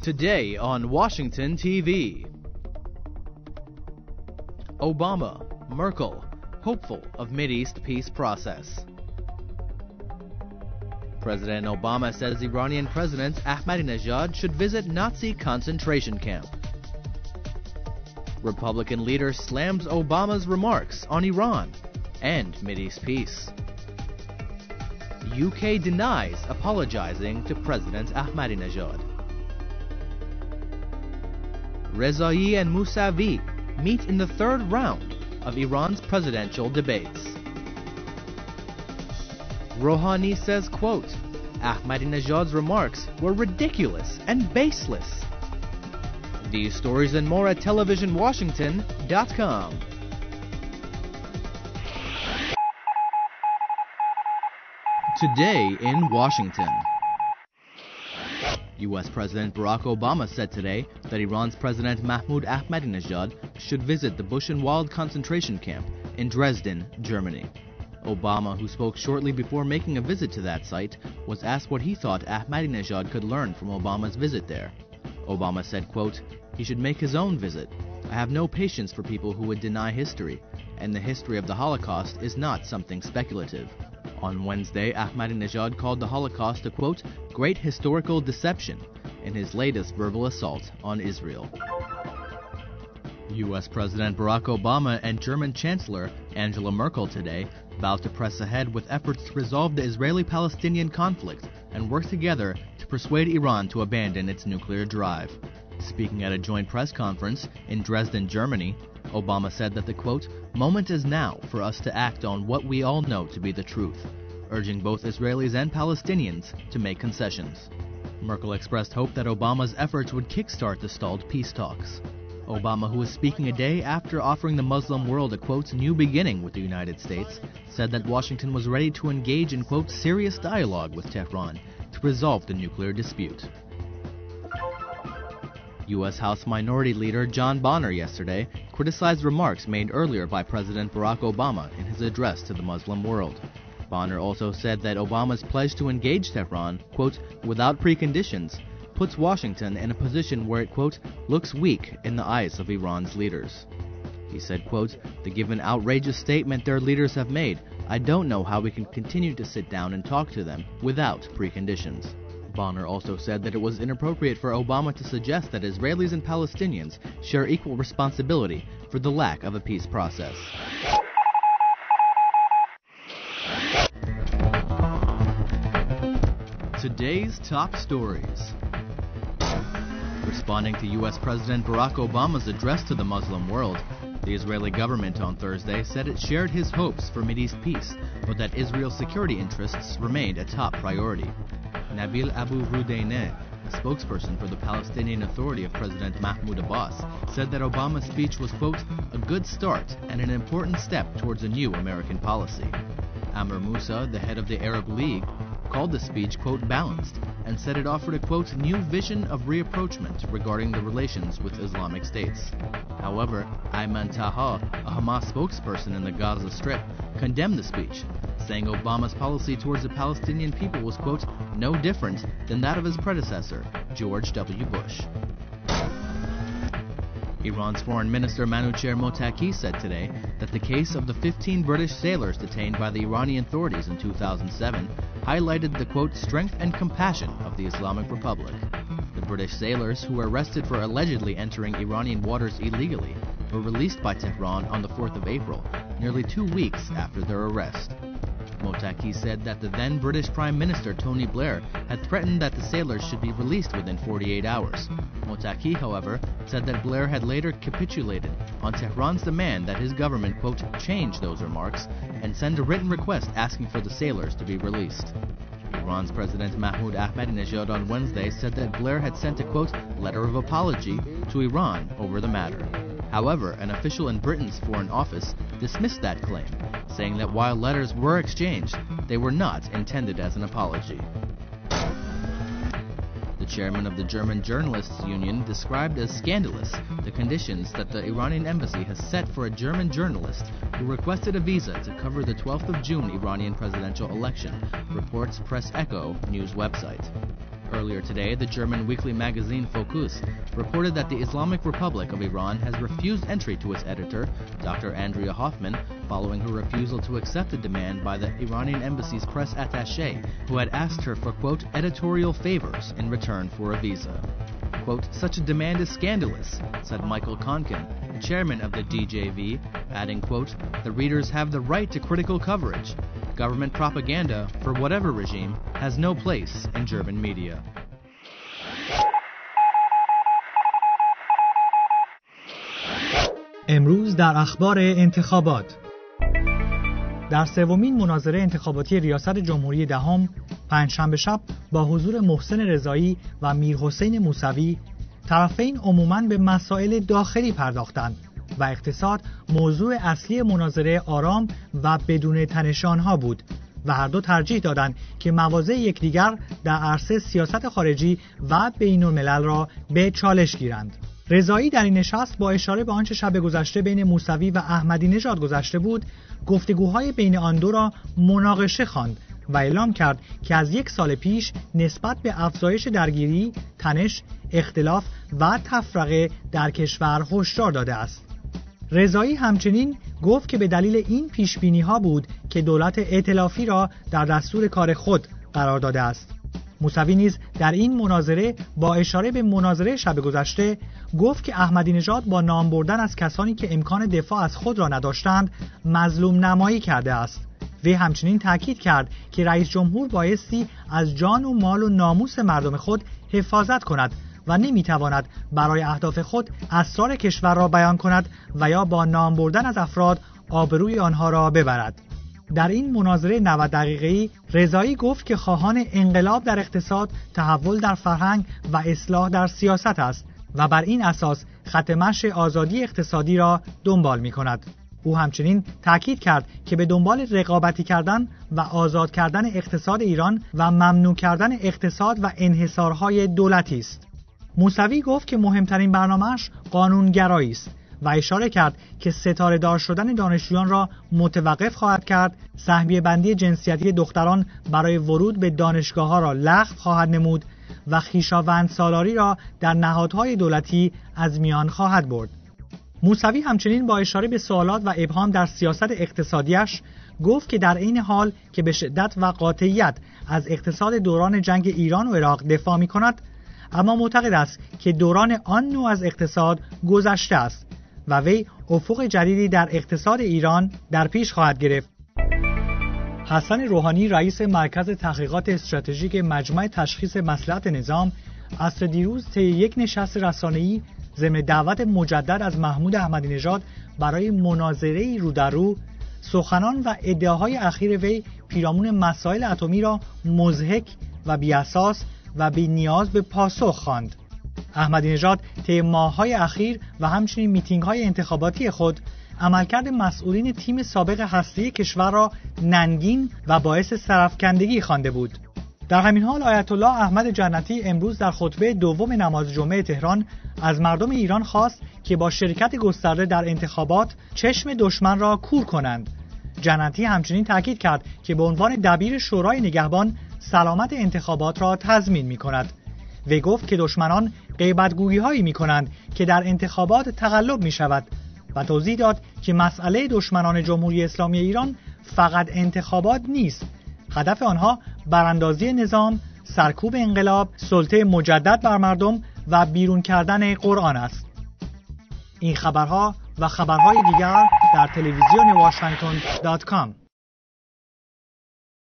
Today on Washington TV. Obama, Merkel, hopeful of Mideast peace process. President Obama says Iranian President Ahmadinejad should visit Nazi concentration camp. Republican leader slams Obama's remarks on Iran and Mideast peace. UK denies apologizing to President Ahmadinejad. Rezai and Mousavi meet in the third round of Iran's presidential debates. Rohani says, quote, Ahmadinejad's remarks were ridiculous and baseless. These stories and more at televisionwashington.com. Today in Washington. U.S. President Barack Obama said today that Iran's President Mahmoud Ahmadinejad should visit the Buchenwald concentration camp in Dresden, Germany. Obama, who spoke shortly before making a visit to that site, was asked what he thought Ahmadinejad could learn from Obama's visit there. Obama said, quote, he should make his own visit. I have no patience for people who would deny history, and the history of the Holocaust is not something speculative. On Wednesday, Ahmadinejad called the Holocaust a, quote, great historical deception in his latest verbal assault on Israel. U.S. President Barack Obama and German Chancellor Angela Merkel today vowed to press ahead with efforts to resolve the Israeli-Palestinian conflict and work together to persuade Iran to abandon its nuclear drive. Speaking at a joint press conference in Dresden, Germany, Obama said that the, quote, moment is now for us to act on what we all know to be the truth, urging both Israelis and Palestinians to make concessions. Merkel expressed hope that Obama's efforts would kickstart the stalled peace talks. Obama, who was speaking a day after offering the Muslim world a, quote, new beginning with the United States, said that Washington was ready to engage in, quote, serious dialogue with Tehran to resolve the nuclear dispute. U.S. House Minority Leader John Boehner yesterday criticized remarks made earlier by President Barack Obama in his address to the Muslim world. Boehner also said that Obama's pledge to engage Tehran, quote, without preconditions, puts Washington in a position where it, quote, looks weak in the eyes of Iran's leaders. He said, quote, the given outrageous statement their leaders have made, I don't know how we can continue to sit down and talk to them without preconditions. Boehner also said that it was inappropriate for Obama to suggest that Israelis and Palestinians share equal responsibility for the lack of a peace process. Today's top stories. Responding to U.S. President Barack Obama's address to the Muslim world, the Israeli government on Thursday said it shared his hopes for Mideast peace, but that Israel's security interests remained a top priority. Nabil Abu Rudaineh, a spokesperson for the Palestinian Authority of President Mahmoud Abbas, said that Obama's speech was, quote, a good start and an important step towards a new American policy. Amr Moussa, the head of the Arab League, called the speech, quote, balanced, and said it offered a, quote, new vision of reapproachment regarding the relations with Islamic states. However, Ayman Taha, a Hamas spokesperson in the Gaza Strip, condemned the speech, saying Obama's policy towards the Palestinian people was, quote, no different than that of his predecessor, George W. Bush. Iran's Foreign Minister Manouchehr Mottaki said today that the case of the 15 British sailors detained by the Iranian authorities in 2007 highlighted the, quote, strength and compassion of the Islamic Republic. The British sailors, who were arrested for allegedly entering Iranian waters illegally, were released by Tehran on the 4th of April, nearly 2 weeks after their arrest. Mottaki said that the then British Prime Minister Tony Blair had threatened that the sailors should be released within 48 hours. Mottaki, however, said that Blair had later capitulated on Tehran's demand that his government, quote, change those remarks and send a written request asking for the sailors to be released. Iran's President Mahmoud Ahmadinejad on Wednesday said that Blair had sent a, quote, letter of apology to Iran over the matter. However, an official in Britain's Foreign Office dismissed that claim, saying that while letters were exchanged, they were not intended as an apology. The chairman of the German Journalists Union described as scandalous the conditions that the Iranian embassy has set for a German journalist who requested a visa to cover the 12th of June Iranian presidential election, reports Press Echo news website. Earlier today, the German weekly magazine Focus reported that the Islamic Republic of Iran has refused entry to its editor, Dr. Andrea Hoffman, following her refusal to accept a demand by the Iranian embassy's press attaché, who had asked her for, quote, editorial favors in return for a visa. Quote, such a demand is scandalous, said Michael Konkin, the chairman of the DJV, adding, quote, the readers have the right to critical coverage. Government propaganda, for whatever regime, has no place in German media. امروز در اخبار انتخابات. در سومین مناظره انتخاباتی ریاست جمهوری دهم پنجشنبه شب با حضور محسن رضایی و میرحسین موسوی، طرفین عموماً به مسائل داخلی پرداختند و اقتصاد موضوع اصلی مناظره آرام و بدون تنش‌آنها بود و هر دو ترجیح دادند که مواضع یکدیگر در عرصه سیاست خارجی و بین‌الملل را به چالش گیرند. رضایی در این نشست با اشاره به آنچه شب گذشته بین موسوی و احمدی نژاد گذشته بود، گفتگوهای بین آن دو را مناقشه خواند و اعلام کرد که از یک سال پیش نسبت به افزایش درگیری، تنش، اختلاف و تفرقه در کشور هشدار داده است. رضایی همچنین گفت که به دلیل این پیشبینی‌ها بود که دولت ائتلافی را در دستور کار خود قرار داده است. موسوی نیز در این مناظره با اشاره به مناظره شب گذشته گفت که احمدینژاد با نام بردن از کسانی که امکان دفاع از خود را نداشتند مظلوم نمایی کرده است. وی همچنین تاکید کرد که رئیس جمهور بایستی از جان و مال و ناموس مردم خود حفاظت کند و نمیتواند برای اهداف خود اسرار کشور را بیان کند و یا با نام بردن از افراد آبروی آنها را ببرد. در این مناظره 90 دقیقه‌ای رضایی گفت که خواهان انقلاب در اقتصاد، تحول در فرهنگ و اصلاح در سیاست است و بر این اساس خط مشی آزادی اقتصادی را دنبال می‌کند. او همچنین تاکید کرد که به دنبال رقابتی کردن و آزاد کردن اقتصاد ایران و ممنوع کردن اقتصاد و انحصارهای دولتی است. موسوی گفت که مهمترین برنامه‌اش قانونگرایی است و اشاره کرد که ستاره دار شدن دانشجویان را متوقف خواهد کرد، سهمیه بندی جنسیتی دختران برای ورود به دانشگاه‌ها را لغو خواهد نمود و خویشاوندسالاری را در نهادهای دولتی از میان خواهد برد. موسوی همچنین با اشاره به سوالات و ابهام در سیاست اقتصادیش گفت که در این حال که به شدت و قاطعیت از اقتصاد دوران جنگ ایران و عراق دفاع می‌کند، اما معتقد است که دوران آن نوع از اقتصاد گذشته است و وی افق جدیدی در اقتصاد ایران در پیش خواهد گرفت. حسن روحانی رئیس مرکز تحقیقات استراتژیک مجمع تشخیص مصلحت نظام عصر دیروز طی یک نشست رسانه‌ای ضمن دعوت مجدد از محمود احمدی‌نژاد برای مناظره‌ای رو در رو، سخنان و ادعاهای اخیر وی پیرامون مسائل اتمی را مضحک و بی‌اساس و بی نیاز به پاسخ خواند. احمدی‌نژاد طی ماه‌های اخیر و همچنین میتینگ‌های انتخاباتی خود عملکرد مسئولین تیم سابق هسته‌ای کشور را ننگین و باعث سرافکندگی خوانده بود. در همین حال آیت الله احمد جنتی امروز در خطبه دوم نماز جمعه تهران از مردم ایران خواست که با شرکت گسترده در انتخابات چشم دشمن را کور کنند. جنتی همچنین تاکید کرد که به عنوان دبیر شورای نگهبان سلامت انتخابات را تضمین می‌کند. وی گفت که دشمنان غیبت‌گویی‌هایی می‌کنند که در انتخابات تقلب می‌شود و توضیح داد که مسئله دشمنان جمهوری اسلامی ایران فقط انتخابات نیست. هدف آنها براندازی نظام، سرکوب انقلاب، سلطه مجدد بر مردم و بیرون کردن قرآن است. این خبرها و خبرهای دیگر در تلویزیون washington.com